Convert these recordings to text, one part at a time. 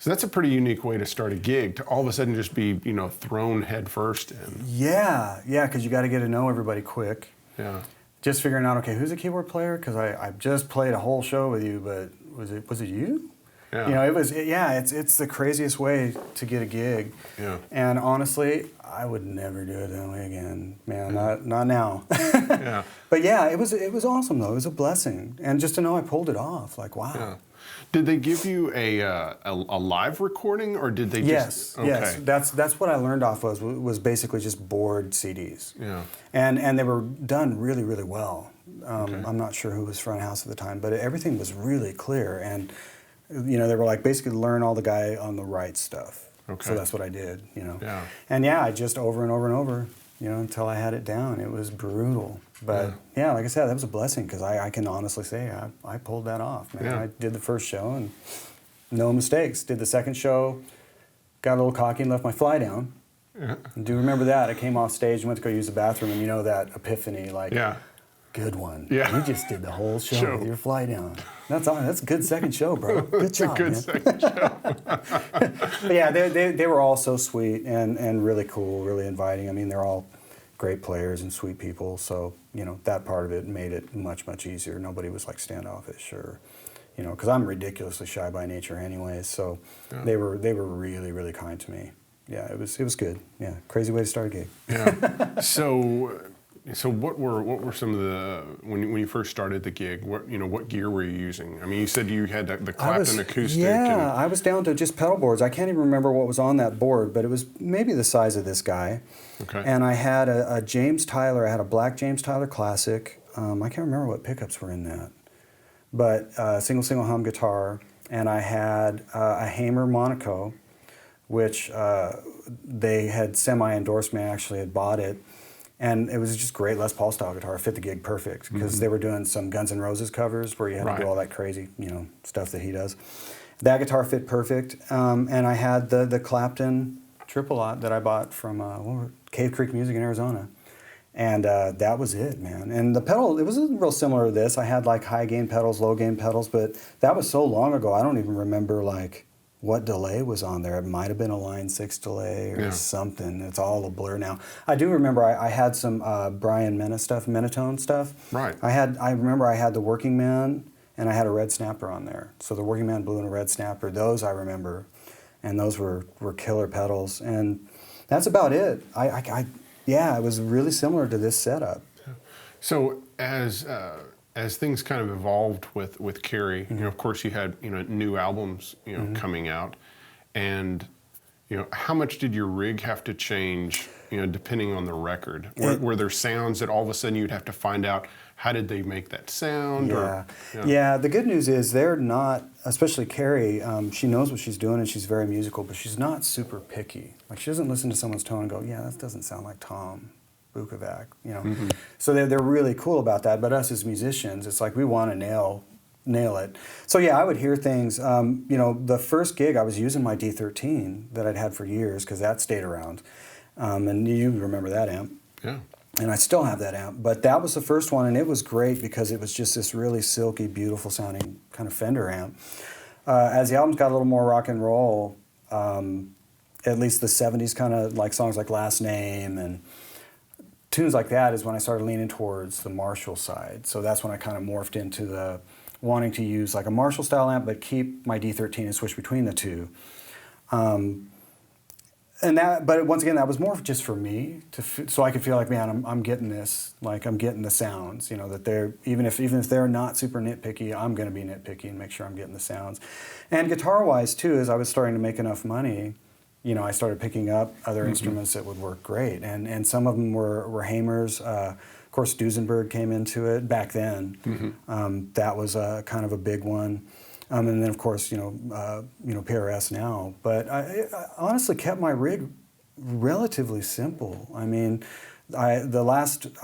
So that's a pretty unique way to start a gig, to all of a sudden just be, thrown head first in. Yeah, because you got to get to know everybody quick. Yeah. Just figuring out, okay, who's a keyboard player? Because I just played a whole show with you, but was it you? Yeah. It's the craziest way to get a gig. Yeah. And honestly, I would never do it that way again, man. Not now. Yeah. But yeah, it was awesome though. It was a blessing, and just to know I pulled it off, like wow. Yeah. Did they give you a live recording, or did they just? Yes. That's what I learned off was basically just board CDs. Yeah. And they were done really, really well. I'm not sure who was front of house at the time, but everything was really clear. And they were like basically learn all the guy on the right stuff. Okay. So that's what I did. Yeah. And I just over and over and over, until I had it down. It was brutal. But yeah, like I said, that was a blessing because I can honestly say I pulled that off, man. Yeah. I did the first show and no mistakes. Did the second show, got a little cocky and left my fly down. Yeah. Do you remember that? I came off stage and went to go use the bathroom, and that epiphany, like, yeah. Good one. Yeah. You just did the whole show with your fly down. That's a good second show, bro. Good job, a good man. second show. But yeah, they were all so sweet and really cool, really inviting. I mean, they're all great players and sweet people, so that part of it made it much, much easier. Nobody was like standoffish or because I'm ridiculously shy by nature anyways, so they were really, really kind to me. Yeah, it was good. Yeah, crazy way to start a gig. Yeah. So what were some of the when you first started the gig? What gear were you using? I mean, you said you had the Clapton acoustic. Yeah, I was down to just pedal boards. I can't even remember what was on that board, but it was maybe the size of this guy. Okay. And I had a James Tyler. I had a black James Tyler Classic. I can't remember what pickups were in that, but single hum guitar. And I had a Hamer Monaco, which they had semi-endorsed me. I actually had bought it. And it was just great Les Paul style guitar. It fit the gig perfect because they were doing some Guns N' Roses covers where you had to do all that crazy, stuff that he does. That guitar fit perfect. And I had the Clapton triple lot that I bought from Cave Creek Music in Arizona. And that was it, man. And the pedal, it was real similar to this. I had like high gain pedals, low gain pedals, but that was so long ago, I don't even remember like what delay was on there. It might have been a Line 6 delay or something. It's all a blur now. I do remember I had some Brian Mena stuff, Menatone stuff. Right. I remember I had the Working Man and I had a red snapper on there. So the Working Man blue and a red snapper, those I remember. And those were killer pedals. And that's about it. It was really similar to this setup. So as things kind of evolved with Carrie, of course you had new albums coming out, and how much did your rig have to change depending on the record? Were there sounds that all of a sudden you'd have to find out how did they make that sound? Yeah. The good news is they're not, especially Carrie. She knows what she's doing and she's very musical, but she's not super picky. Like she doesn't listen to someone's tone and go, yeah, that doesn't sound like Tom. Bukovac, you know. So they're really cool about that. But us as musicians, it's like we want to nail it. So yeah, I would hear things. You know, the first gig I was using my D13 that I'd had for years because that stayed around, and you remember that amp. Yeah. And I still have that amp, but that was the first one, and it was great because it was just this really silky, beautiful sounding kind of Fender amp. As the albums got a little more rock and roll, at least the 70s kind of like songs like Last Name and tunes like that is when I started leaning towards the Marshall side. So that's when I kind of morphed into the wanting to use like a Marshall style amp, but keep my D13 and switch between the two. And that, but once again, that was more just for me, so I could feel like, man, I'm getting this, like I'm getting the sounds, you know, that they're, even if they're not super nitpicky, I'm going to be nitpicky and make sure I'm getting the sounds. And guitar-wise, too, as I was starting to make enough money, you know, I started picking up other instruments that would work great. And some of them were Hamers. Of course, Duesenberg came into it back then. That was kind of a big one. And then, of course, you know, PRS now. But I honestly kept my rig relatively simple. I mean, I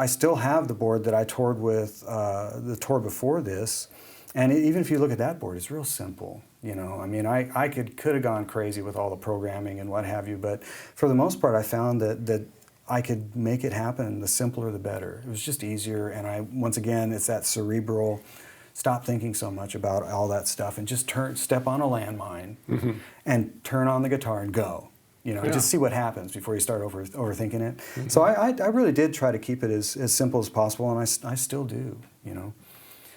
still have the board that I toured with the tour before this, and even if you look at that board, it's real simple. You know, I mean, I could have gone crazy with all the programming and what have you, but for the most part, I found that I could make it happen. The simpler, the better. It was just easier, and once again, it's that cerebral. Stop thinking so much about all that stuff and just step on a landmine and turn on the guitar and go. You know, and just see what happens before you start overthinking it. So I really did try to keep it as simple as possible, and I still do, you know.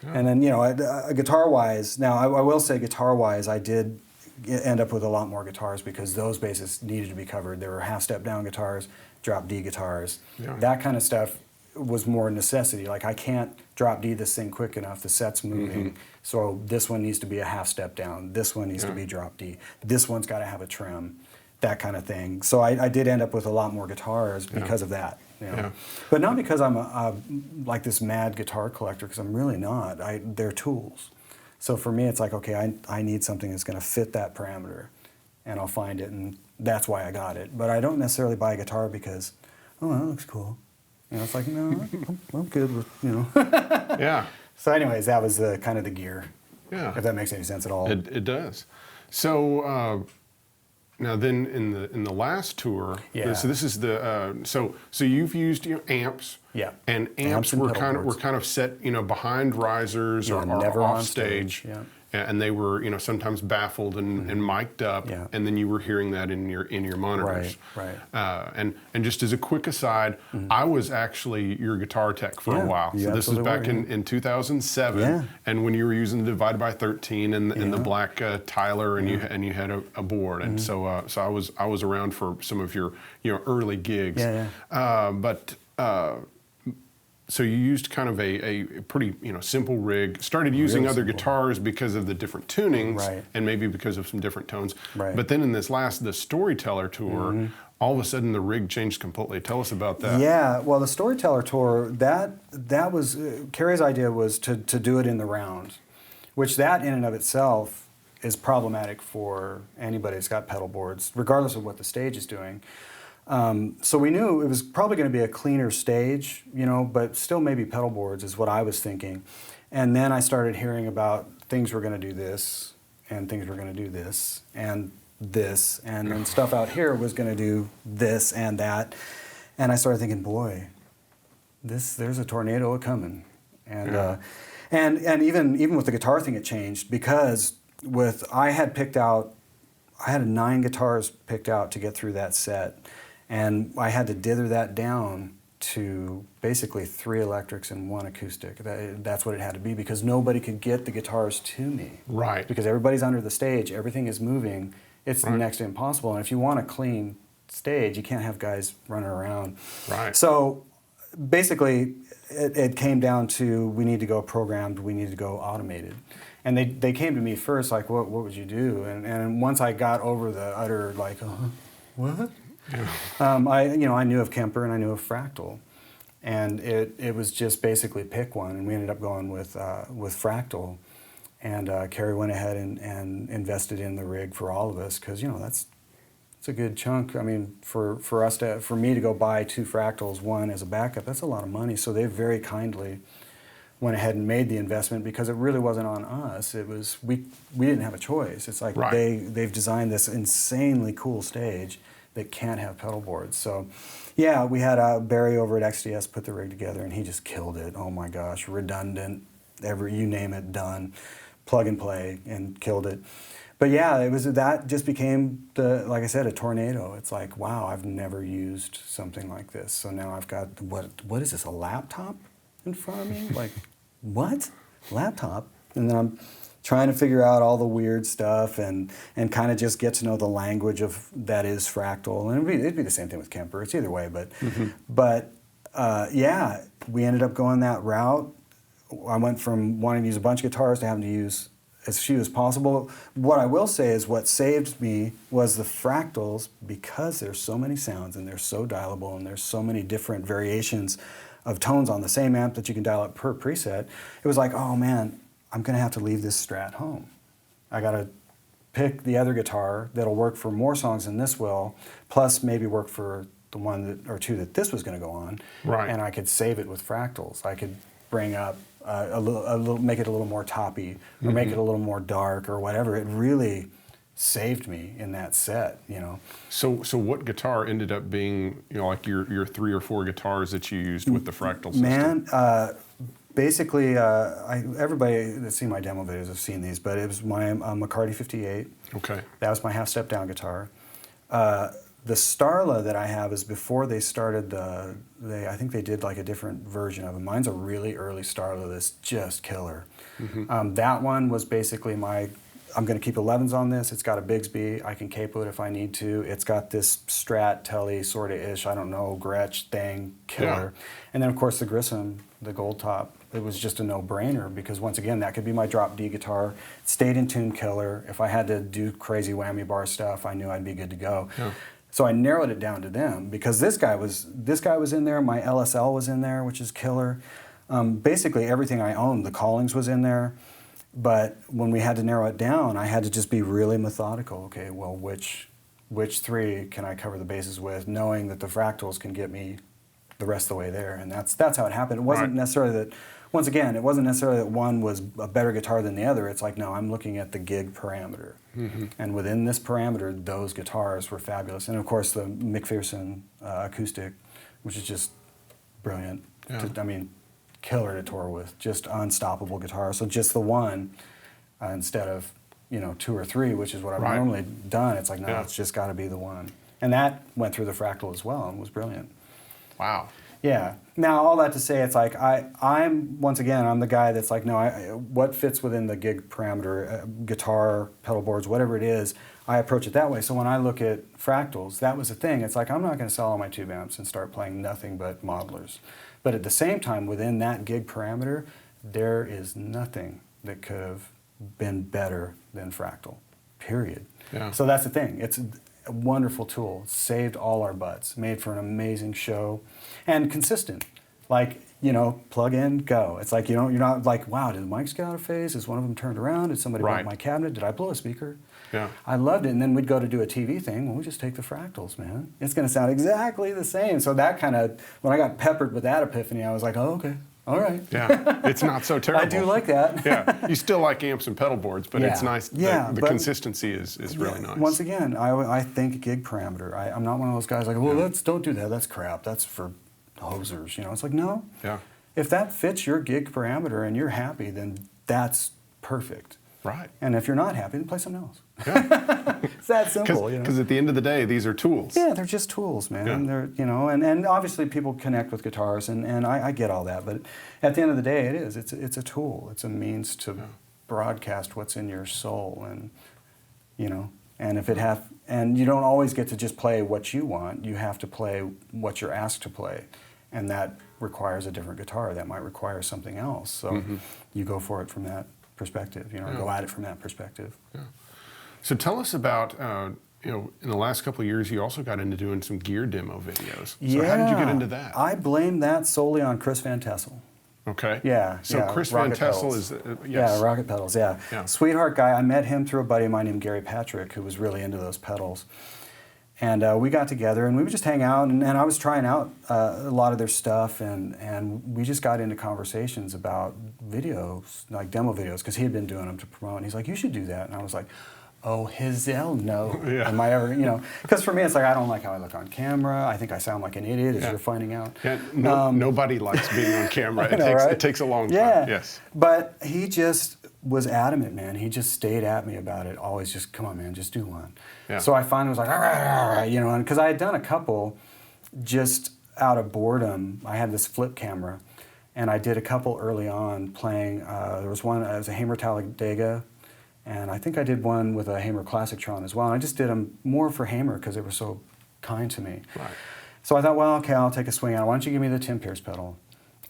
And then, you know, guitar-wise, now I will say guitar-wise, I did end up with a lot more guitars because those bases needed to be covered. There were half-step down guitars, drop D guitars. That kind of stuff was more necessity. Like, I can't drop D this thing quick enough. The set's moving. So this one needs to be a half step down. This one needs to be drop D. This one's got to have a trim. That kind of thing. So I did end up with a lot more guitars because of that. You know? But not because I'm like this mad guitar collector, because I'm really not. They're tools. So for me, it's like, okay, I need something that's going to fit that parameter, and I'll find it, and that's why I got it. But I don't necessarily buy a guitar because, oh, that looks cool. You know, it's like, no, I'm good with, you know. Yeah. So anyways, that was kind of the gear. Yeah. If that makes any sense at all. It does. So now then in the last tour, so this is the so you've used amps. Yeah. And amps were kind of set, you know, behind risers or never off on stage. Yeah. And they were, you know, sometimes baffled and mic'd up, and then you were hearing that in your monitors. Right. And just as a quick aside, I was actually your guitar tech for a while. So this was back in 2007, and when you were using the Divided by 13 and the black Tyler, and you had a board, and so I was around for some of your early gigs. So you used kind of a pretty simple rig. Started using other guitars because of the different tunings, and maybe because of some different tones. But then in the Storyteller tour, all of a sudden the rig changed completely. Tell us about that. Yeah, well, the Storyteller tour, that was Carrie's idea was to do it in the round, which that in and of itself is problematic for anybody that's got pedal boards, regardless of what the stage is doing. So we knew it was probably going to be a cleaner stage, but still maybe pedal boards is what I was thinking. And then I started hearing about things were going to do this, and things were going to do this, and then stuff out here was going to do this and that. And I started thinking, boy, there's a tornado coming. And and even with the guitar thing, it changed because I had 9 guitars picked out to get through that set. And I had to dither that down to basically 3 electrics and 1 acoustic. That's what it had to be because nobody could get the guitars to me. Right. Because everybody's under the stage, everything is moving. It's next to impossible. And if you want a clean stage, you can't have guys running around. Right. So basically, it came down to we need to go programmed, we need to go automated. And they came to me first like, what would you do? And once I got over the utter like, what? Yeah. I knew of Kemper and I knew of Fractal, and it was just basically pick one, and we ended up going with Fractal, and Carrie went ahead and invested in the rig for all of us because It's a good chunk. I mean, for me to go buy 2 fractals, one as a backup, that's a lot of money. So they very kindly went ahead and made the investment because it really wasn't on us. It was we didn't have a choice. It's like they've designed this insanely cool stage that can't have pedal boards. So yeah, we had Barry over at XDS put the rig together, and he just killed it. Oh my gosh, redundant, you name it, done, plug and play, and killed it. But yeah, that just became like I said, a tornado. It's like, wow, I've never used something like this. So now I've got what is this, a laptop in front of me? Like, what? Laptop? And then I'm trying to figure out all the weird stuff and kind of just get to know the language of that is fractal. And it'd be the same thing with Kemper. It's either way, but yeah, we ended up going that route. I went from wanting to use a bunch of guitars to having to use as few as possible. What I will say is what saved me was the fractals, because there's so many sounds and they're so dialable and there's so many different variations of tones on the same amp that you can dial up per preset. It was like, oh man, I'm gonna have to leave this Strat home. I gotta pick the other guitar that'll work for more songs than this will, plus maybe work for the one or two that this was gonna go on. Right. And I could save it with fractals. I could bring up a little, make it a little more toppy, or make it a little more dark, or whatever. It really saved me in that set, you know. So what guitar ended up being, you know, like your 3 or 4 guitars that you used with the fractal system? Man, basically, everybody that's seen my demo videos have seen these, but it was my McCarty 58. Okay. That was my half step down guitar. The Starla that I have is before they started I think they did like a different version of it. Mine's a really early Starla that's just killer. That one was basically I'm going to keep 11s on this. It's got a Bigsby. I can capo it if I need to. It's got this Strat, Telly, sort of ish, I don't know, Gretsch thing, killer. Yeah. And then of course the Grissom, the gold top, it was just a no-brainer because once again, that could be my drop D guitar. Stayed in tune, killer. If I had to do crazy whammy bar stuff, I knew I'd be good to go. Yeah. So I narrowed it down to them because this guy was in there. My LSL was in there, which is killer. Basically everything I owned, the Collings was in there. But when we had to narrow it down, I had to just be really methodical. Okay, well, which 3 can I cover the bases with, knowing that the fractals can get me the rest of the way there, and that's how it happened. It wasn't necessarily that. Once again, it wasn't necessarily that one was a better guitar than the other. It's like, no, I'm looking at the gig parameter, and within this parameter, those guitars were fabulous. And of course, the McPherson acoustic, which is just brilliant. Yeah. I mean, killer to tour with, just unstoppable guitar. So just the one instead of 2 or 3, which is what I've normally done. It's like, no, it's just got to be the one. And that went through the fractal as well and was brilliant. Wow. Yeah. Now all that to say, it's like I'm the guy that's like, no, what fits within the gig parameter, guitar, pedal boards, whatever it is, I approach it that way. So when I look at fractals, that was the thing. It's like I'm not going to sell all my tube amps and start playing nothing but modelers. But at the same time, within that gig parameter, there is nothing that could have been better than fractal, period. Yeah. So that's the thing. It's a wonderful tool. Saved all our butts. Made for an amazing show. And consistent. Like, plug in, go. It's like, you're not like, wow, did the mics get out of phase? Is one of them turned around? Did somebody bump my cabinet? Did I blow a speaker? Yeah. I loved it. And then we'd go to do a TV thing. Well, we just take the fractals, man. It's going to sound exactly the same. So that kind of, when I got peppered with that epiphany, I was like, oh, okay. All right. Yeah, it's not so terrible. I do like that. Yeah, you still like amps and pedal boards, but it's nice. The consistency is really nice. Once again, I think gig parameter. I'm not one of those guys like, well, don't do that. That's crap. That's for hosers. It's like, no. Yeah. If that fits your gig parameter and you're happy, then that's perfect. Right. And if you're not happy, then play something else. Yeah. It's that simple. Because at the end of the day, these are tools. Yeah, they're just tools, man. Yeah. They're and obviously people connect with guitars, and I get all that. But at the end of the day, it's a tool. It's a means to broadcast what's in your soul, and and if and you don't always get to just play what you want. You have to play what you're asked to play, and that requires a different guitar. That might require something else. So you go for it from that perspective, go at it from that perspective. Yeah. So tell us about, in the last couple of years, you also got into doing some gear demo videos. So how did you get into that? I blame that solely on Chris Van Tessel. Okay. Yeah. So Chris Van Tessel is, yes. Yeah, Rocket Pedals, yeah. Sweetheart guy. I met him through a buddy of mine named Gary Patrick, who was really into those pedals. And we got together and we would just hang out, and I was trying out a lot of their stuff, and we just got into conversations about videos, like demo videos, because he had been doing them to promote. And he's like, you should do that. And I was like, oh, hell no. Yeah. Am I ever, because for me it's like, I don't like how I look on camera. I think I sound like an idiot, as you're finding out. Yeah, nobody likes being on camera. It takes a long time. Yeah. Yes. But he just was adamant, man. He just stayed at me about it. Always just, come on, man, just do one. Yeah. So I finally was like, all right, and because I had done a couple just out of boredom. I had this flip camera, and I did a couple early on playing. There was one, it was a Hamer Talladega, and I think I did one with a Hamer Classic Tron as well. And I just did them more for Hamer because they were so kind to me. Right. So I thought, well, okay, I'll take a swing at it. Why don't you give me the Tim Pierce pedal,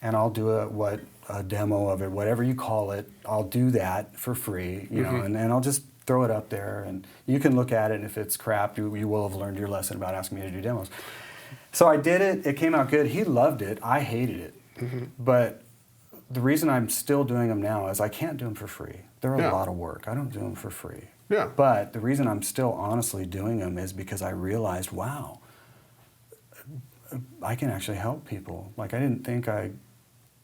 and I'll do a demo of it, whatever you call it. I'll do that for free, you know, and I'll just throw it up there, and you can look at it, and if it's crap, you will have learned your lesson about asking me to do demos. So I did it. It came out good. He loved it. I hated it. But the reason I'm still doing them now is I can't do them for free. They're a lot of work. I don't do them for free. Yeah. But the reason I'm still honestly doing them is because I realized, wow, I can actually help people. Like, I didn't think I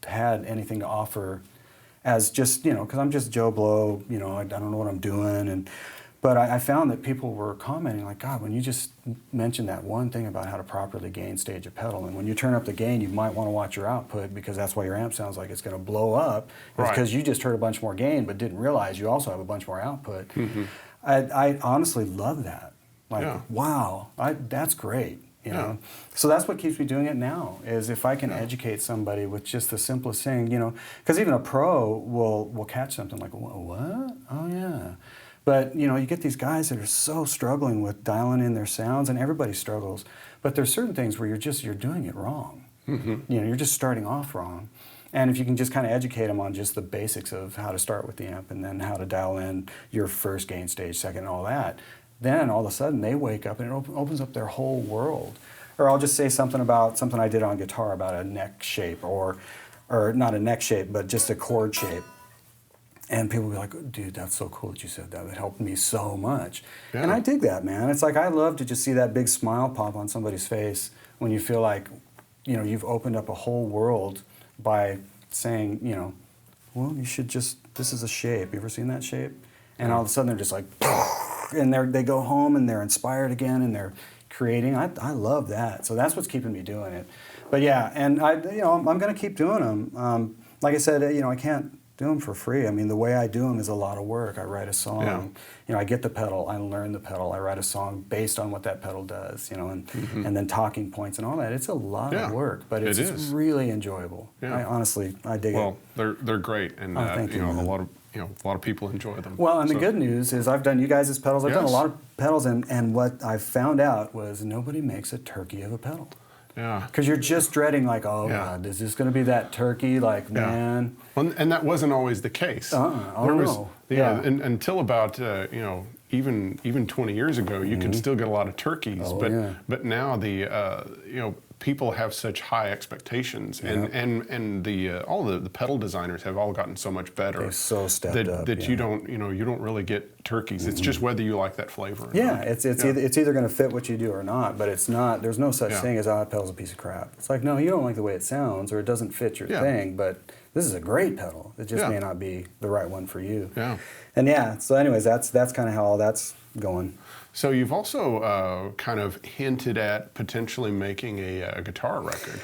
had anything to offer as just, because I'm just Joe Blow, I don't know what I'm doing. But I found that people were commenting like, God, when you just mentioned that one thing about how to properly gain stage a pedal, and when you turn up the gain, you might want to watch your output, because that's why your amp sounds like it's going to blow up. It's because you just heard a bunch more gain but didn't realize you also have a bunch more output. I honestly love that. Like, wow, that's great. You know? So that's what keeps me doing it now, is if I can educate somebody with just the simplest thing, because even a pro will catch something like, what? Oh, yeah. But, you get these guys that are so struggling with dialing in their sounds, and everybody struggles. But there's certain things where you're doing it wrong. You're just starting off wrong. And if you can just kind of educate them on just the basics of how to start with the amp, and then how to dial in your first gain stage, second, and all that, then all of a sudden they wake up and it opens up their whole world. Or I'll just say something about something I did on guitar about a neck shape, or not a neck shape, but just a chord shape. And people will be like, dude, that's so cool that you said that. That helped me so much. Yeah. And I dig that, man. It's like, I love to just see that big smile pop on somebody's face when you feel like, you've opened up a whole world by saying, well, you should just, this is a shape. You ever seen that shape? And all of a sudden they're just like, and they go home and they're inspired again and they're creating. I love that. So that's what's keeping me doing it. But yeah, and I'm going to keep doing them. Like I said, I can't do them for free. I mean, the way I do them is a lot of work. I write a song, I get the pedal, I learn the pedal, I write a song based on what that pedal does, and then talking points and all that. It's a lot of work, but it's really enjoyable. I honestly dig it. Well, they're great, and thank you, a lot of people enjoy them. Well, and the good news is I've done you guys' pedals. I've done a lot of pedals, and what I found out was nobody makes a turkey of a pedal. Yeah. Because you're just dreading, like, oh, God, is this going to be that turkey? Like, man. Well, and that wasn't always the case. Until about, even 20 years ago, you could still get a lot of turkeys. But now people have such high expectations, and all the pedal designers have all gotten so much better. They've so stepped up. That you don't really get turkeys. It's just whether you like that flavor. Yeah, it's either going to fit what you do or not. But it's not. There's no such thing as that pedal's a piece of crap. It's like, no, you don't like the way it sounds, or it doesn't fit your thing. But this is a great pedal. It just may not be the right one for you. Yeah. And so anyways, that's kind of how all that's going. So you've also kind of hinted at potentially making a guitar record.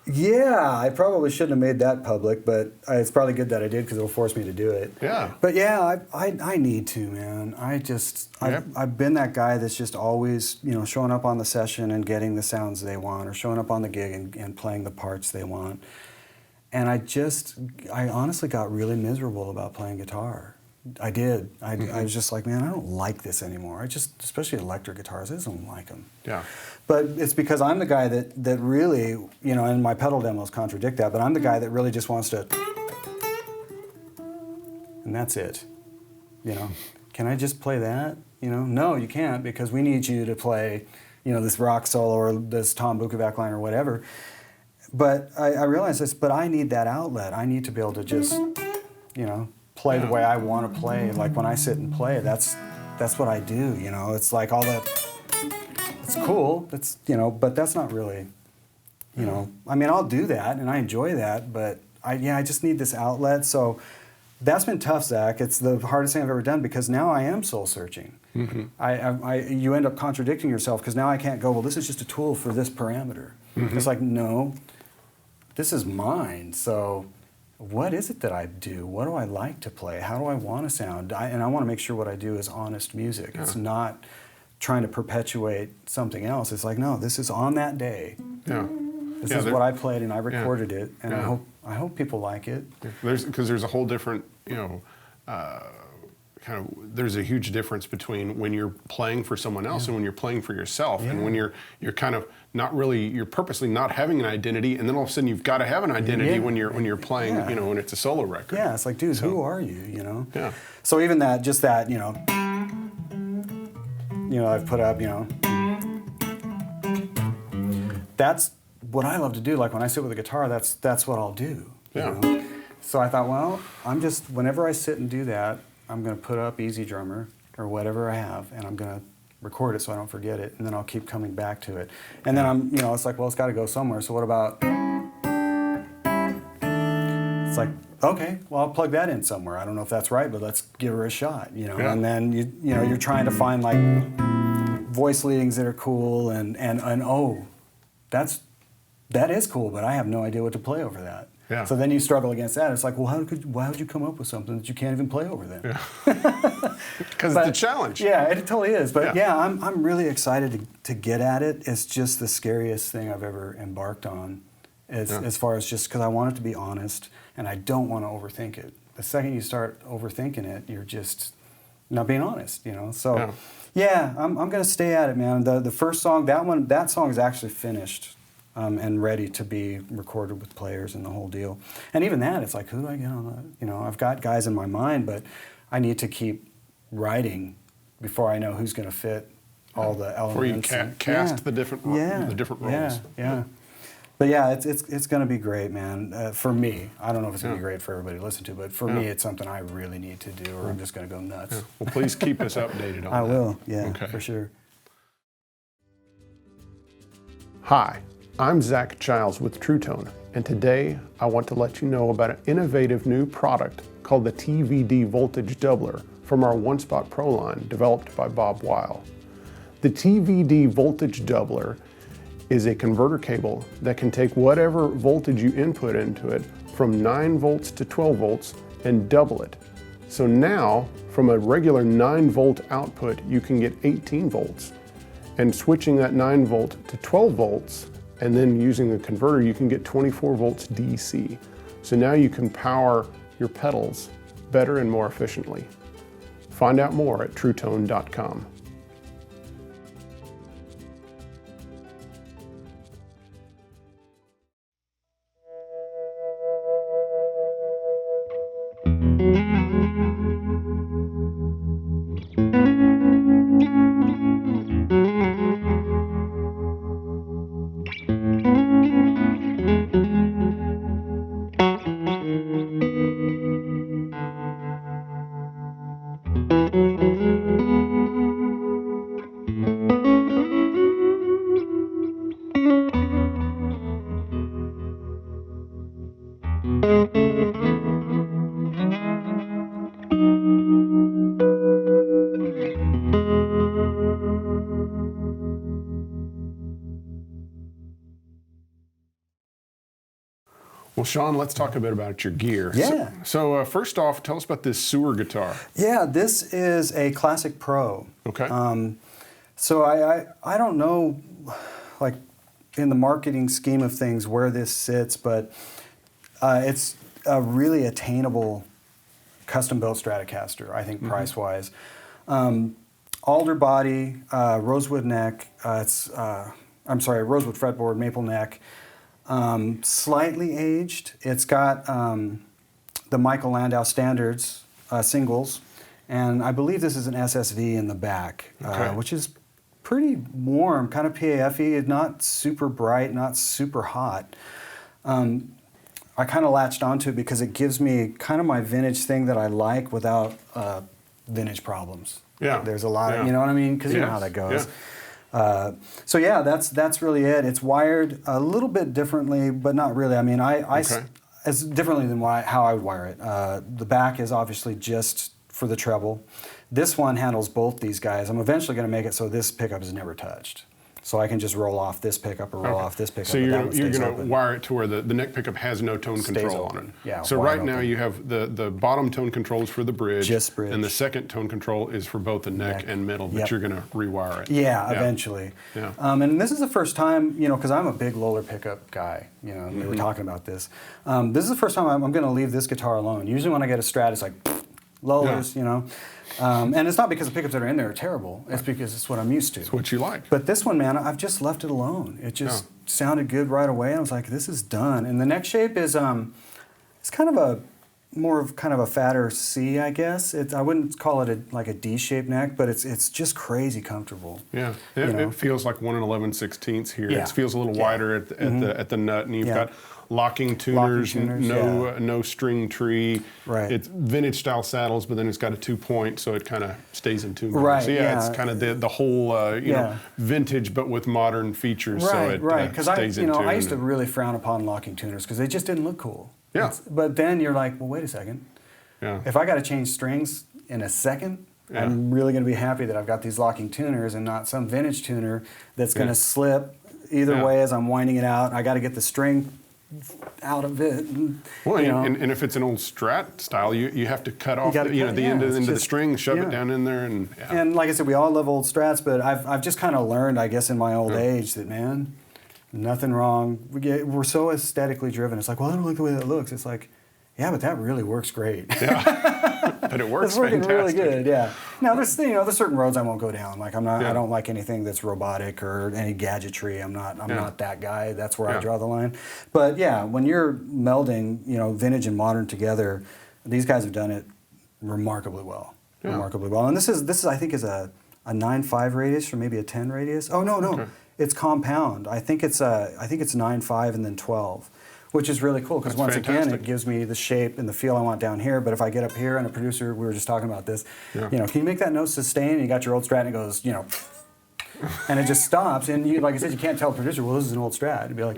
Yeah, I probably shouldn't have made that public, but it's probably good that I did, because it'll force me to do it. Yeah. But yeah, I need to, man. I've been that guy that's just always, showing up on the session and getting the sounds they want, or showing up on the gig and playing the parts they want. And I honestly got really miserable about playing guitar. I did. I was just like, man, I don't like this anymore. Especially electric guitars, I just don't like them. Yeah. But it's because I'm the guy that really, and my pedal demos contradict that, but I'm the guy that really just wants to, and that's it. Can I just play that? No, you can't, because we need you to play, this rock solo or this Tom Bukovac line or whatever. But I realized this, but I need that outlet. I need to be able to just, play the way I want to play. Like when I sit and play, that's what I do. It's like all that. it's cool. It's, you know, but that's not really, you know, I mean, I'll do that and I enjoy that, but I just need this outlet. So that's been tough, Zach. It's the hardest thing I've ever done because now I am soul searching. You end up contradicting yourself because now I can't go, well, this is just a tool for this parameter. It's like, no, this is mine. So what is it that I do? What do I like to play? How do I want to sound? And I want to make sure what I do is honest music. It's not trying to perpetuate something else. It's like, no, this is on that day. This is what I played and I recorded it, and I hope people like it. Because there's a whole different, you know, there's a huge difference between when you're playing for someone else and when you're playing for yourself, and when you're kind of not really, you're purposely not having an identity, and then all of a sudden you've got to have an identity when you're playing, you know, when it's a solo record. Yeah, it's like, dude, who are you? You know. Yeah. So even that, just that, you know, I've put up, you know, that's what I love to do. Like when I sit with a guitar, that's what I'll do. Yeah. You know? So I thought, well, whenever I sit and do that, I'm going to put up Easy Drummer or whatever I have, and I'm going to record it so I don't forget it, and then I'll keep coming back to it. And then it's like, well, it's got to go somewhere. So what about? It's like, okay, well, I'll plug that in somewhere. I don't know if that's right, but let's give her a shot, you know. And then you're trying to find like voice leadings that are cool, and oh, that is cool, but I have no idea what to play over that. Yeah. So then you struggle against that. It's like, well, why would you come up with something that you can't even play over then? Because it's a challenge. Yeah, it totally is. But I'm really excited to get at it. It's just the scariest thing I've ever embarked on, as far as just because I want it to be honest and I don't want to overthink it. The second you start overthinking it, you're just not being honest, you know. So I'm going to stay at it, man. The first song, that song is actually finished. And ready to be recorded with players and the whole deal. And even that, it's like, who do I get on that? You know, I've got guys in my mind, but I need to keep writing before I know who's going to fit all the elements. Before you cast the different roles. Yeah. But yeah, it's going to be great, man. For me, I don't know if it's going to be great for everybody to listen to, but for me, it's something I really need to do, or I'm just going to go nuts. Yeah. Well, please keep us updated on that. I will, for sure. Hi. I'm Zach Giles with Truetone, and today I want to let you know about an innovative new product called the TVD Voltage Doubler from our One Spot Pro line developed by Bob Weil. The TVD Voltage Doubler is a converter cable that can take whatever voltage you input into it from 9 volts to 12 volts and double it. So now, from a regular 9 volt output, you can get 18 volts. And switching that 9 volt to 12 volts, and then using the converter, you can get 24 volts DC. So now you can power your pedals better and more efficiently. Find out more at Truetone.com. Well, Shawn, let's talk a bit about your gear. Yeah. So first off, tell us about this Suhr guitar. Yeah, this is a Classic Pro. Okay. So I don't know, like, in the marketing scheme of things where this sits, but it's a really attainable custom-built Stratocaster, I think, price-wise. Alder body, rosewood neck, rosewood fretboard, maple neck. Slightly aged. It's got the Michael Landau standards singles, and I believe this is an SSV in the back, which is pretty warm, kind of PAF-y, not super bright, not super hot. I kind of latched onto it because it gives me kind of my vintage thing that I like without vintage problems. Yeah. There's a lot of, you know what I mean? Because you know how that goes. So yeah, that's really it. It's wired a little bit differently, but not really. I mean, it's differently than how I would wire it. The back is obviously just for the treble. This one handles both these guys. I'm eventually going to make it so this pickup is never touched. So I can just roll off this pickup or roll off this pickup. So you're going to wire it to where the neck pickup has no tone control on it. Yeah. So right now you have the bottom tone control is for the bridge. Just bridge. And the second tone control is for both the neck and middle, but you're going to rewire it. Yeah, eventually. Yeah. And this is the first time, because I'm a big Lola pickup guy. We were talking about this. This is the first time I'm going to leave this guitar alone. Usually when I get a Strat, it's like Lolas, and it's not because the pickups that are in there are terrible. It's because it's what I'm used to. It's what you like. But this one, man, I've just left it alone. It just sounded good right away. I was like, this is done. And the neck shape is, it's kind of more of a fatter C, I guess. I wouldn't call it like a D-shaped neck, but it's just crazy comfortable. Yeah, it feels like 1 11/16 here. Yeah. It feels a little wider at the nut, and you've got locking tuners, no string tree. Right. It's vintage style saddles, but then it's got a 2-point, so it kind of stays in tune. Right. So it's kind of the whole vintage, but with modern features. Right. So it stays in tune. I used to really frown upon locking tuners because they just didn't look cool. Yeah. But then you're like, well, wait a second. Yeah. If I got to change strings in a second, I'm really going to be happy that I've got these locking tuners and not some vintage tuner that's going to slip either way as I'm winding it out. I got to get the string out of it. And if it's an old Strat style, you have to cut off the end of the string, shove it down in there, and like I said, we all love old Strats, but I've just kind of learned, I guess, in my old age that, man, nothing wrong. We're so aesthetically driven. It's like, well, I don't like the way that looks. It's like, yeah, but that really works great. Yeah, but it works. It's working fantastic. really good. Yeah. Now there's certain roads I won't go down. Like I don't like anything that's robotic or any gadgetry. I'm not that guy. That's where I draw the line. But yeah, when you're melding, vintage and modern together, these guys have done it remarkably well. Yeah. Remarkably well. And this is I think is a 9.5 radius or maybe a 10 radius. Oh no. Okay. It's compound. I think it's 9.5 and then 12. Which is really cool because once again it gives me the shape and the feel I want down here. But if I get up here and a producer, we were just talking about this, can you make that note sustain? And you got your old Strat and it goes, and it just stops. And you, like I said, you can't tell a producer, well, this is an old Strat. You'd be like,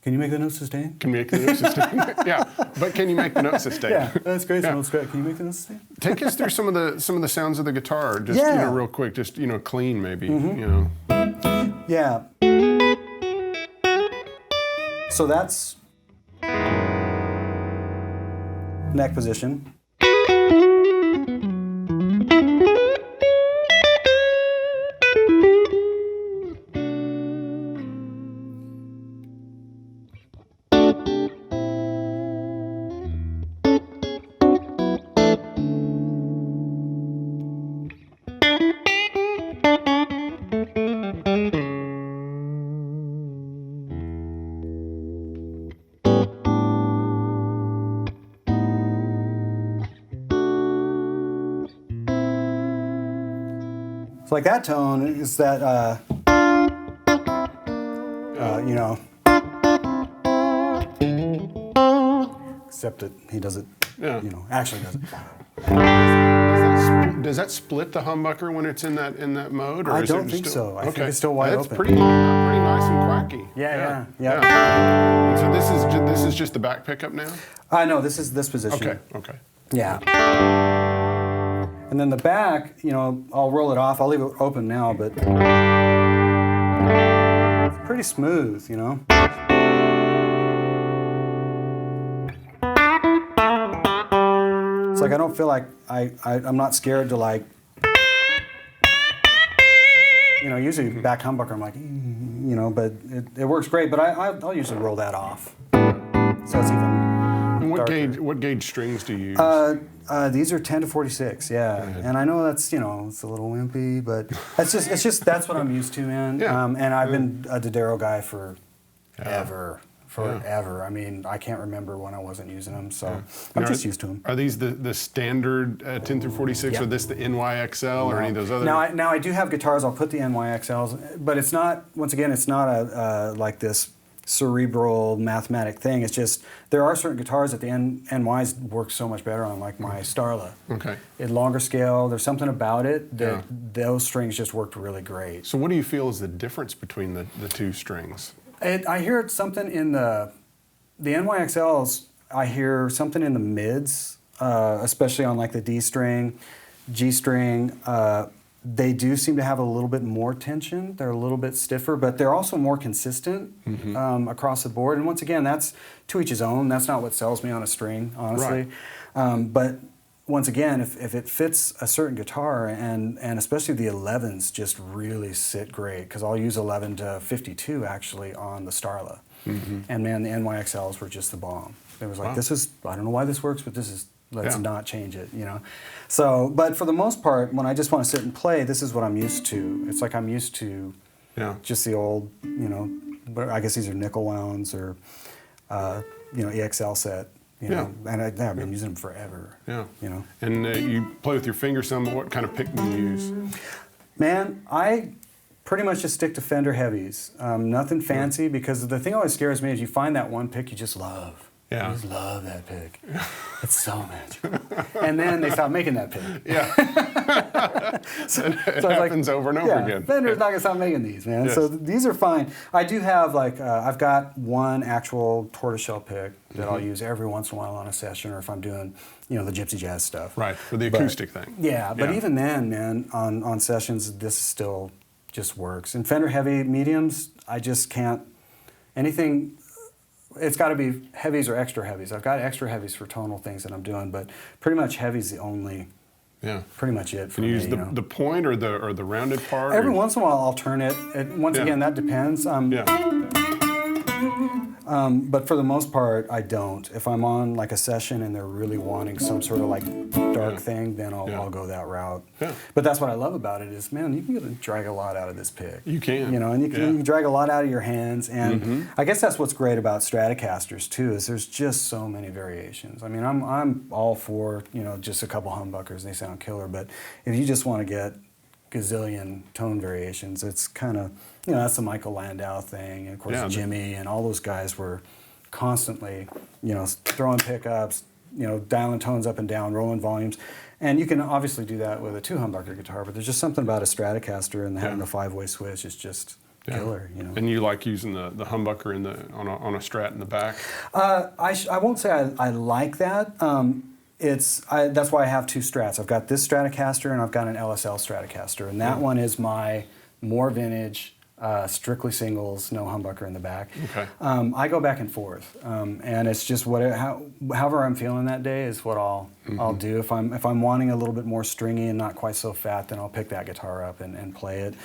can you make the note sustain? Can you make the note sustain? Yeah, but can you make the note sustain? Yeah, that's great. It's an old Strat. Can you make the note sustain? Take us through some of the sounds of the guitar, just real quick, just clean maybe. Yeah. So that's neck position. So like that tone is that, except that he does it, actually does it. Does that split the humbucker when it's in that mode? Or I don't think so. I think it's still wide open. That's pretty nice and quacky. Yeah. So this is just the back pickup now? No, this is this position. Okay. Yeah. And then the back, I'll roll it off. I'll leave it open now, but it's pretty smooth, It's like I don't feel like I'm not scared to usually back humbucker I'm like, but it works great. But I'll usually roll that off, so it's even. And what gauge strings do you use? These are 10 to 46, and I know that's it's a little wimpy, but it's just that's what I'm used to, man. And I've been a Dodero guy forever. I mean, I can't remember when I wasn't using them, so I'm just used to them. Are these the standard 10 through 46, or this the NYXL, or any of those other? Now I do have guitars. I'll put the NYXLs, but it's not. Once again, it's not like this cerebral mathematic thing. It's just there are certain guitars that the NYs work so much better on, like my Starla. Okay. At longer scale, there's something about it that those strings just worked really great. So what do you feel is the difference between the two strings? I hear something in the NYXLs. I hear something in the mids, especially on like the D string, G string. They do seem to have a little bit more tension. They're a little bit stiffer, but they're also more consistent across the board. And once again, that's to each his own. That's not what sells me on a string, honestly. Right. But once again, if it fits a certain guitar, and especially the 11s just really sit great, because I'll use 11 to 52 actually on the Starla. And man, the NYXLs were just the bomb. It was like, this is, I don't know why this works, but this is, let's not change it, you know. So, but for the most part, when I just want to sit and play, this is what I'm used to. It's like I'm used to just the old, you know, but I guess these are nickel wounds or, you know, EXL set. You know, and I've been using them forever. Yeah. You know. And you play with your fingers some. What kind of pick do you use? Man, I pretty much just stick to Fender heavies. Nothing fancy, because the thing that always scares me is you find that one pick you just love. Yeah. I just love that pick. It's so magical. And then they stop making that pick. Yeah. so it happens over and over again. Fender's not going to stop making these, man. So these are fine. I do have, like, I've got one actual tortoiseshell pick that I'll use every once in a while on a session, or if I'm doing, you know, the gypsy jazz stuff. Right, for the acoustic thing. Yeah, but even then, man, on sessions, this still just works. And Fender heavy mediums, I just can't, anything... It's got to be heavies or extra heavies. I've got extra heavies for tonal things that I'm doing, but pretty much heavy's the only, pretty much it for me. Can you use the the point or the rounded part? Every once in a while I'll turn it. Once again, that depends. But for the most part, I don't. If I'm on like a session and they're really wanting some sort of like dark thing, then I'll go that route. Yeah. But that's what I love about it is, man, you can drag a lot out of this pick. You can. You know, and you can drag a lot out of your hands. And I guess that's what's great about Stratocasters too, is there's just so many variations. I mean, I'm all for, you know, just a couple humbuckers, they sound killer. But if you just want to get gazillion tone variations, it's kind of, you know, that's the Michael Landau thing, and of course Jimmy and all those guys were constantly, you know, throwing pickups, you know, dialing tones up and down, rolling volumes, and you can obviously do that with a 2-humbucker guitar, but there's just something about a Stratocaster and having a 5-way switch is just killer, you know. And you like using the humbucker on a Strat in the back? I won't say I like that. That's why I have two Strats. I've got this Stratocaster and I've got an LSL Stratocaster, and that one is my more vintage, strictly singles, no humbucker in the back. Okay. I go back and forth, and it's just however I'm feeling that day is what I'll do. If I'm wanting a little bit more stringy and not quite so fat, then I'll pick that guitar up and play it.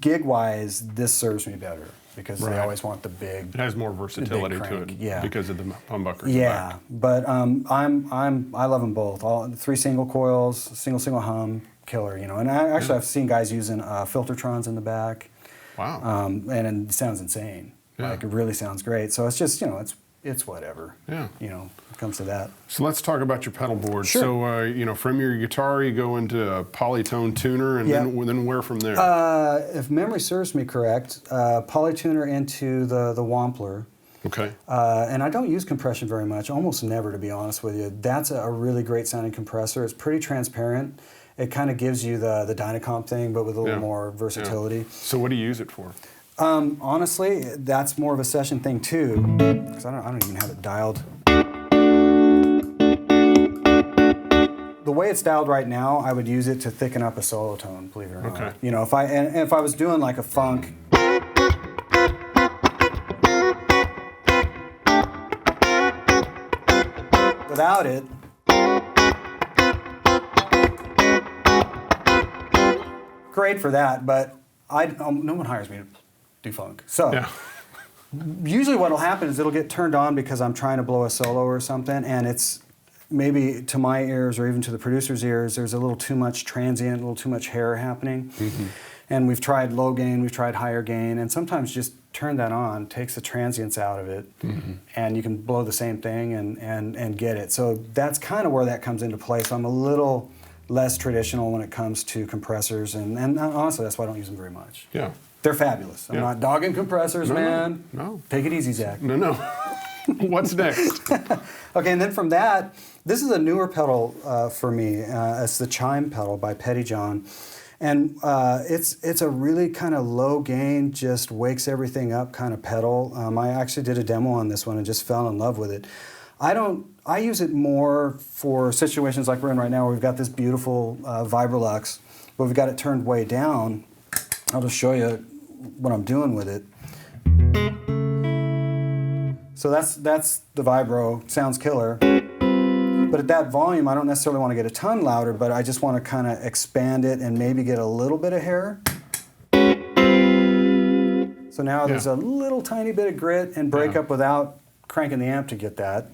Gig wise, this serves me better, because they always want the big. It has more versatility to it, because of the humbucker. Yeah, but I love them both. All 3 single coils, single hum, killer. You know, and I've seen guys using Filtertrons in the back. Wow. And it sounds insane. Yeah. Like, it really sounds great. So it's just, you know, it's whatever. Yeah. You know, it comes to that. So let's talk about your pedal board. Sure. So, you know, from your guitar, you go into a polytone tuner, and then where from there? If memory serves me correct, polytuner into the Wampler. Okay. And I don't use compression very much, almost never, to be honest with you. That's a really great sounding compressor. It's pretty transparent. It kind of gives you the Dynacomp thing, but with a little more versatility. So what do you use it for? Honestly, that's more of a session thing too, because I don't even have it dialed. The way it's dialed right now, I would use it to thicken up a solo tone, believe it or not. Okay. You know, if I was doing like a funk. Without it, great for that, but no one hires me to do funk. So usually what will happen is it'll get turned on because I'm trying to blow a solo or something, and it's maybe to my ears or even to the producer's ears, there's a little too much transient, a little too much hair happening. And we've tried low gain, we've tried higher gain, and sometimes just turn that on, takes the transients out of it, and you can blow the same thing and get it. So that's kind of where that comes into play. So I'm a little less traditional when it comes to compressors, and honestly, that's why I don't use them very much. Yeah. they're fabulous. I'm not dogging compressors, man. No. Take it easy, Zach. No. What's next? Okay, and then from that, this is a newer pedal for me. It's the Chime pedal by Pettyjohn. And it's a really kind of low gain, just wakes everything up kind of pedal. I actually did a demo on this one and just fell in love with it. I use it more for situations like we're in right now where we've got this beautiful Vibrolux, but we've got it turned way down. I'll just show you what I'm doing with it. So that's the Vibro, sounds killer. But at that volume, I don't necessarily want to get a ton louder, but I just want to kind of expand it and maybe get a little bit of hair. So now there's a little tiny bit of grit and breakup without cranking the amp to get that.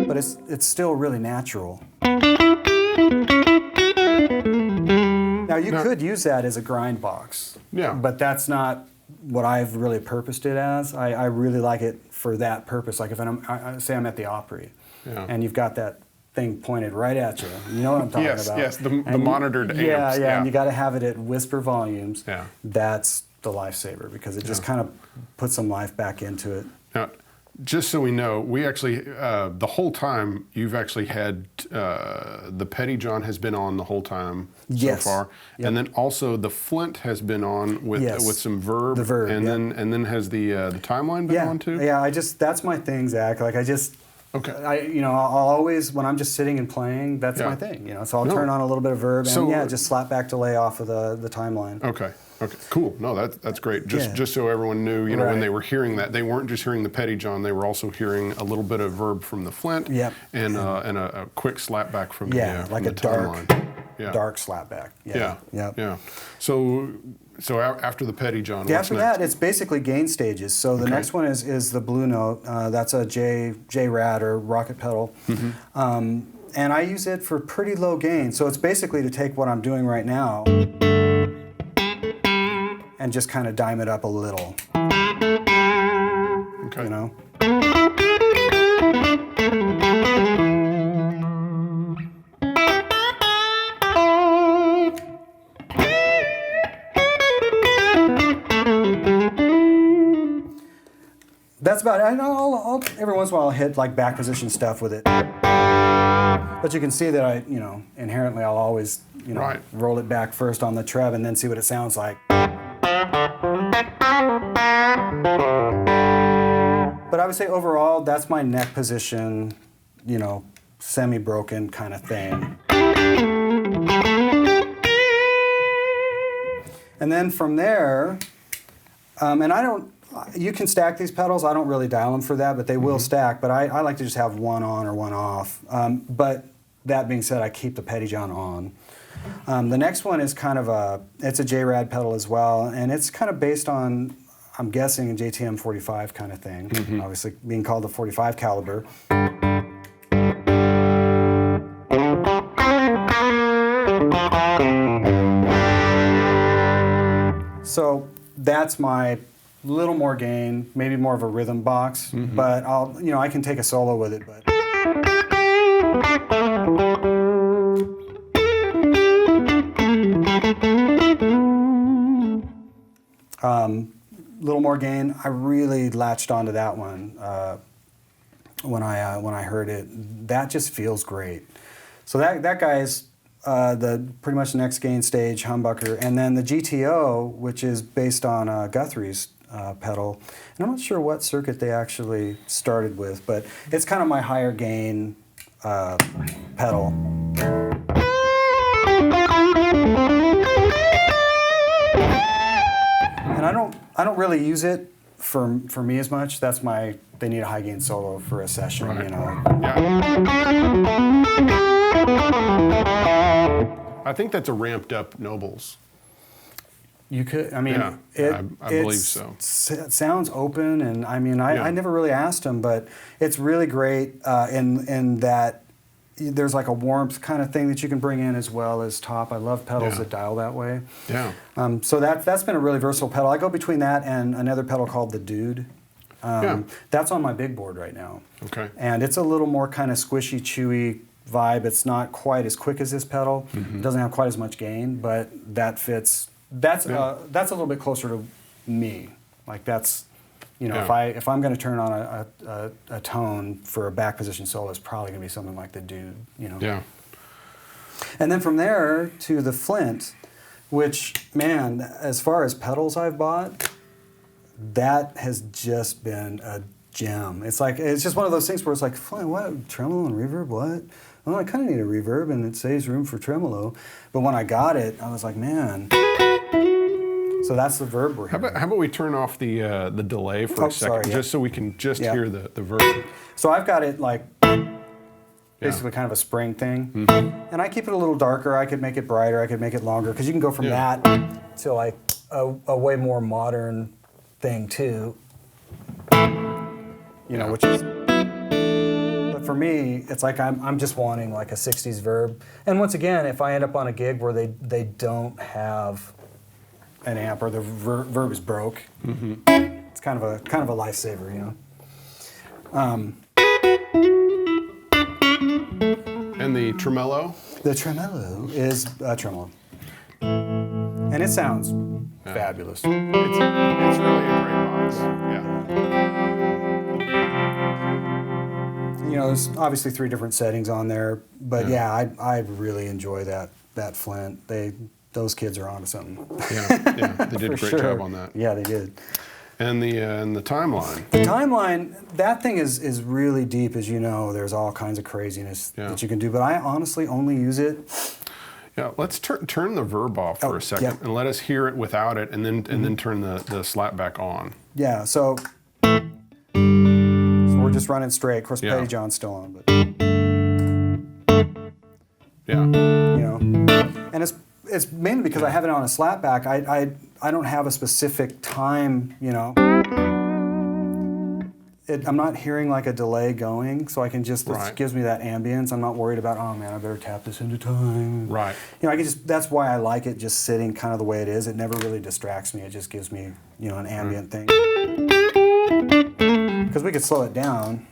But it's still really natural. Now you could use that as a grind box, but that's not what I've really purposed it as. I really like it for that purpose. Like if say I'm at the Opry, and you've got that thing pointed right at you. You know what I'm talking about? Yes, the monitored amps. Yeah, and you got to have it at whisper volumes. Yeah. That's the lifesaver because it just kind of puts some life back into it. Now, just so we know, we actually, the whole time, you've actually had, the Pettyjohn has been on the whole time so far. Yep. And then also the Flint has been on with some Verb. The Verb, and then has the Timeline been on too? Yeah, that's my thing, Zach. Like I'll always, when I'm just sitting and playing, that's my thing, So I'll turn on a little bit of Verb and just slap back delay off of the Timeline. Okay, cool. No, that's great. Just so everyone knew, when they were hearing that, they weren't just hearing the Pettyjohn, they were also hearing a little bit of Verb from the Flint and a quick slap back from the Timeline. Dark slapback. Yeah. So after the Pettyjohn, after that, it's basically gain stages. So the next one is the Blue Note. That's a J-Rad or rocket pedal. And I use it for pretty low gain. So it's basically to take what I'm doing right now and just kind of dime it up a little. Okay. That's about it. I'll every once in a while I'll hit like back position stuff with it. But you can see that I, inherently I'll always, roll it back first on the trev and then see what it sounds like. But I would say overall, that's my neck position, semi-broken kind of thing. And then from there, you can stack these pedals. I don't really dial them for that, but they will stack. But I like to just have one on or one off. But that being said, I keep the Pettyjohn on. The next one is kind of it's a J-Rad pedal as well, and it's kind of based on, I'm guessing, a JTM 45 kind of thing. Obviously being called the 45 caliber. So that's my little more gain, maybe more of a rhythm box, but I can take a solo with it. But little more gain. I really latched onto that one when I heard it. That just feels great. So that guy's pretty much the next gain stage, humbucker, and then the GTO, which is based on Guthrie's pedal. And I'm not sure what circuit they actually started with, but it's kind of my higher gain pedal. And I don't really use it for me as much. That's they need a high gain solo for a session, I think that's a ramped up Nobles. You could, I believe so. It sounds open, and I never really asked him, but it's really great in that there's like a warmth kind of thing that you can bring in as well as top. I love pedals that dial that way. Yeah. So that's been a really versatile pedal. I go between that and another pedal called the Dude. That's on my big board right now. Okay. And it's a little more kind of squishy, chewy vibe. It's not quite as quick as this pedal. It doesn't have quite as much gain, but that fits that's a little bit closer to me. Like that's, if I'm going to turn on a tone for a back position solo, it's probably going to be something like the Dude. Yeah. And then from there to the Flint, which, man, as far as pedals I've bought, that has just been a gem. It's just one of those things where it's like, Flint, what? Tremolo and reverb? What? Well, I kind of need a reverb, and it saves room for tremolo. But when I got it, I was like, man. So that's the verb we're hearing. How about we turn off the delay for a second, sorry, just so we can just hear the verb. So I've got it like basically kind of a spring thing. And I keep it a little darker. I could make it brighter. I could make it longer. Because you can go from that to like a way more modern thing too. Which is... But for me, it's like I'm just wanting like a 60s verb. And once again, if I end up on a gig where they don't have an amp or the verb is broke, it's kind of a lifesaver, And the tremolo? The tremolo is a tremolo. And it sounds fabulous. It's really a great box. There's obviously 3 different settings on there, but I really enjoy that Flint. Those kids are onto something. Yeah, they did a great job on that. Yeah, they did. And the timeline. The timeline, that thing is really deep, as you know. There's all kinds of craziness that you can do, but I honestly only use it. Yeah, let's turn the verb off for a second and let us hear it without it, and then turn the slap back on. Yeah, so we're just running straight. Of course, Petty John's still on, but and it's mainly because I have it on a slapback. I don't have a specific time, I'm not hearing like a delay going, so I can just, it gives me that ambience. I'm not worried about, oh man, I better tap this into time. Right. I can that's why I like it just sitting kind of the way it is. It never really distracts me. It just gives me, an ambient thing. Because we could slow it down.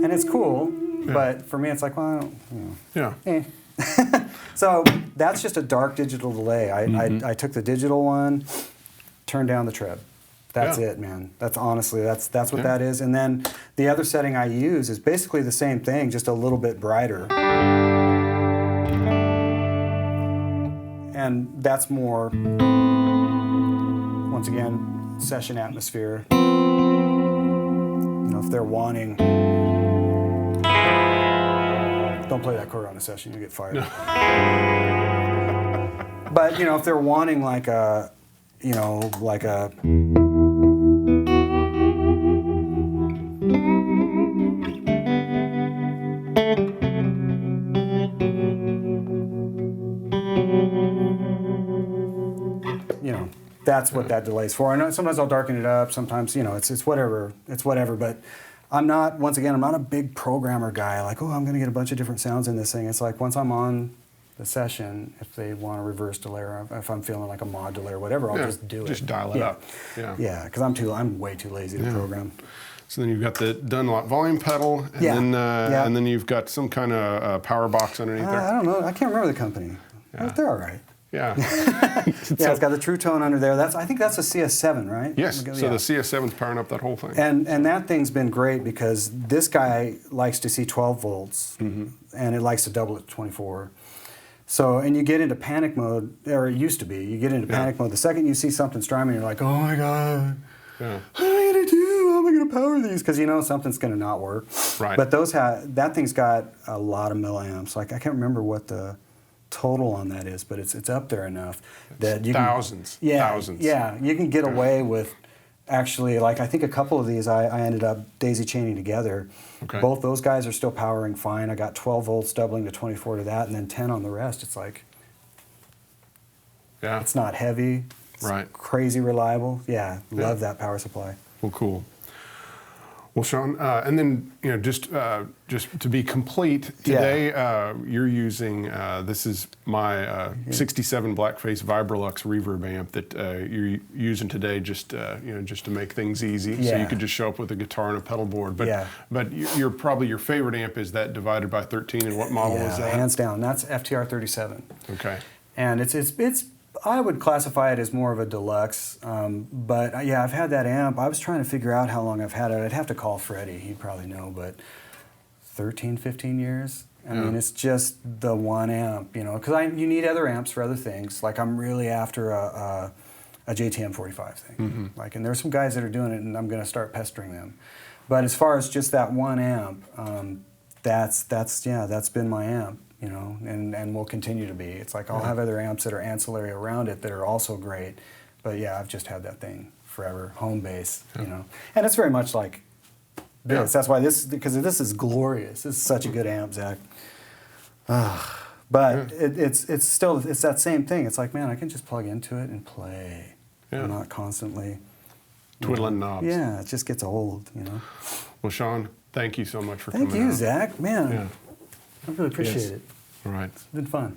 And it's cool, but for me it's like, well, I don't, So that's just a dark digital delay. I took the digital one, turned down the tread. That's it, man. That's honestly, that's what that is. And then the other setting I use is basically the same thing, just a little bit brighter. And that's more, once again, session atmosphere. If they're wanting, don't play that chord on a session, you get fired. No. But if they're wanting like a, that's what that delay's for. I know sometimes I'll darken it up. Sometimes it's whatever. It's whatever. But I'm not a big programmer guy. Like, I'm going to get a bunch of different sounds in this thing. It's like once I'm on the session, if they want a reverse delay or if I'm feeling like a mod delay or whatever, I'll just do it. Just dial it up. Yeah, because I'm way too lazy to program. So then you've got the Dunlop volume pedal, and then you've got some kind of power box underneath there. I don't know. I can't remember the company. They're all right. Yeah. It's got the Truetone under there. I think that's a CS7, right? Yes. So the CS7's powering up that whole thing. And that thing's been great because this guy likes to see 12 volts, and it likes to double it to 24. So, and you get into panic mode, or it used to be. You get into panic mode. The second you see something strumming, you're like, oh my God. Yeah. What am I going to do? How am I going to power these? Because something's going to not work. Right. But that thing's got a lot of milliamps. Like I can't remember what the total on that is, but it's up there enough that you thousands. Thousands. Yeah, you can get away with actually, like I think a couple of these I ended up daisy chaining together. Okay. Both those guys are still powering fine. I got 12 volts doubling to 24 to that, and then 10 on the rest. It's like, it's not heavy. It's crazy reliable. Yeah, love that power supply. Well, cool. Well, Shawn, and then just to be complete today, you're using this is my '67 Blackface Vibrolux reverb amp that you're using today, just to make things easy. So you could just show up with a guitar and a pedal board. But you're probably your favorite amp is that divided by 13. And what model is that? Hands down, that's FTR 37. Okay. And it's I would classify it as more of a deluxe, but yeah, I've had that amp. I was trying to figure out how long I've had it. I'd have to call Freddie, he'd probably know, but 13, 15 years? I mean, it's just the one amp, because you need other amps for other things. Like I'm really after a JTM 45 thing. And there's some guys that are doing it, and I'm going to start pestering them. But as far as just that one amp, that's been my amp. And will continue to be. It's like I'll have other amps that are ancillary around it that are also great, but yeah, I've just had that thing forever, home base, and it's very much like this. That's why because this is glorious. This is such a good amp, Zach. But it's still that same thing. It's like, man, I can just plug into it and play. I'm not constantly twiddling knobs. Yeah, it just gets old, Well, Shawn, thank you so much for coming. Thank you, out. Zach. Man. I really appreciate it. All right. It's been fun.